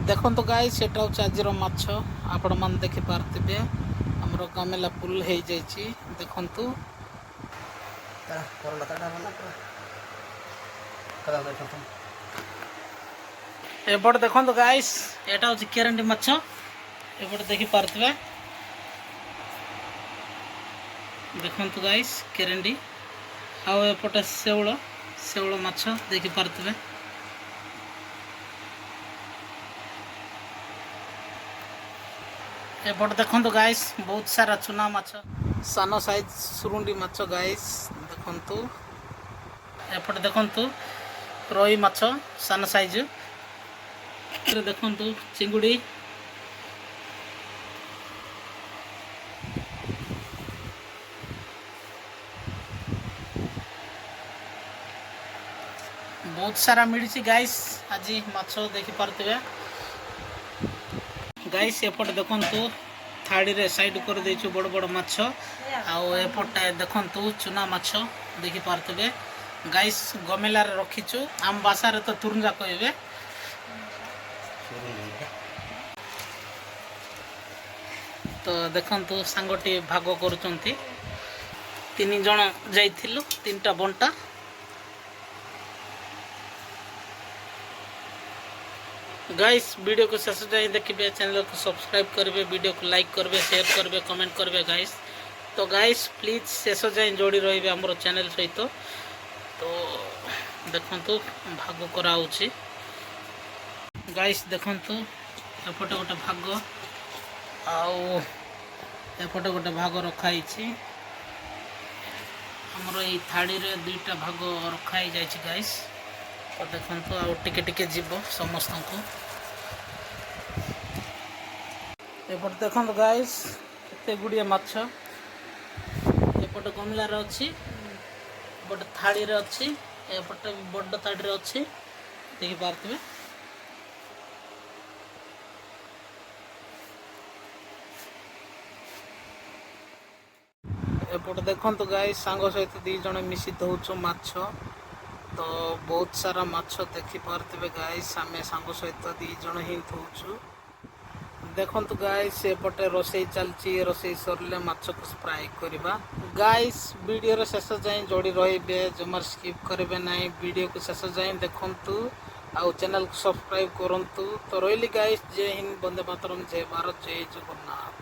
ଦେଖନ୍ତୁ ଗାଇସ୍ ସେଟା ହେଉଛି ଆଜିର ମାଛ ଆପଣମାନେ ଦେଖିପାରୁଥିବେ ଆମର ଗାମେଲା ପୁଲ୍ ହେଇଯାଇଛି ଦେଖନ୍ତୁ ଏପଟେ ଦେଖନ୍ତୁ ଗାଇସ୍ ଏଟା ହେଉଛି କେରାଣ୍ଡି ମାଛ ଏପଟେ ଦେଖିପାରୁଥିବେ ଦେଖନ୍ତୁ ଗାଇସ୍ କେରାଣ୍ଡି ଆଉ ଏପଟେ ଶେଉଳ ମାଛ ଦେଖିପାରୁଥିବେ एपटे देखो गाइस बहुत सारा चुना माछ सान साइज सुरुंडी माछ गाइस देखंतु एपटे देखंतु रोही माछ सान साइज देखंतु चिंगुड़ी बहुत सारा मिली गाइस आज माछ देखि पारथिबे गाइस एपटे देखंतु थाड़ी रे साइड कर देछु बड़ बड़ माछ आउ एपटे देखंतु चुना माछ देखि पारथिबे गाइस गमेला रे रखिछु आम भाषा रे तो तुरंजा कहबे तो देखंतु सांगटी भाग करूचंती तीन जण जाइथिलु तीनटा बंटा गाइस वीडियो को शेष जाए देखिए चैनल को सब्सक्राइब करेंगे वीडियो को लाइक करेंगे शेयर करेंगे कमेंट करेंगे गाइस तो गाइस प्लीज शेष जाए जोड़ी रही आमर चैनल सहित तो देखंतु भाग कराउछि गाइस देखंतु एपटे गोटे भाग आउ एपटे गोटे भाग रखाई हमर ये थाड़ी रे दुईटा भाग रखाई जाइछि गाइस तो देखंतु आउ टिके टिके जीव समस्त को एपटे देखंतु गाइस केते गुड़िया माछ एपटे गमला रे अछि एपटे थाड़ी रे अछि एपटे बड़ थाड़ी रे अछि देखि पारथिबे एपटे देखंतु गाइस सांग सहित दी जण मिसी दउछो माछ तो बहुत सारा माछ देखि पारथिबे गाइस आमे सांग सहित दी जण ही दउछु देखंतु गाइस एपटे रोसई चलची रोसई सरले माछ को फ्राई करबा गाइस वीडियो रे शेष जाए जोड़ी रहिबे जमर स्किप करबे नाही वीडियो को शेष जाए देखंतु आउ चैनल को सब्सक्राइब करंतु तो रोइली गाइस जय हिंद वंदे मातरम जय भारत जय जगन्नाथ।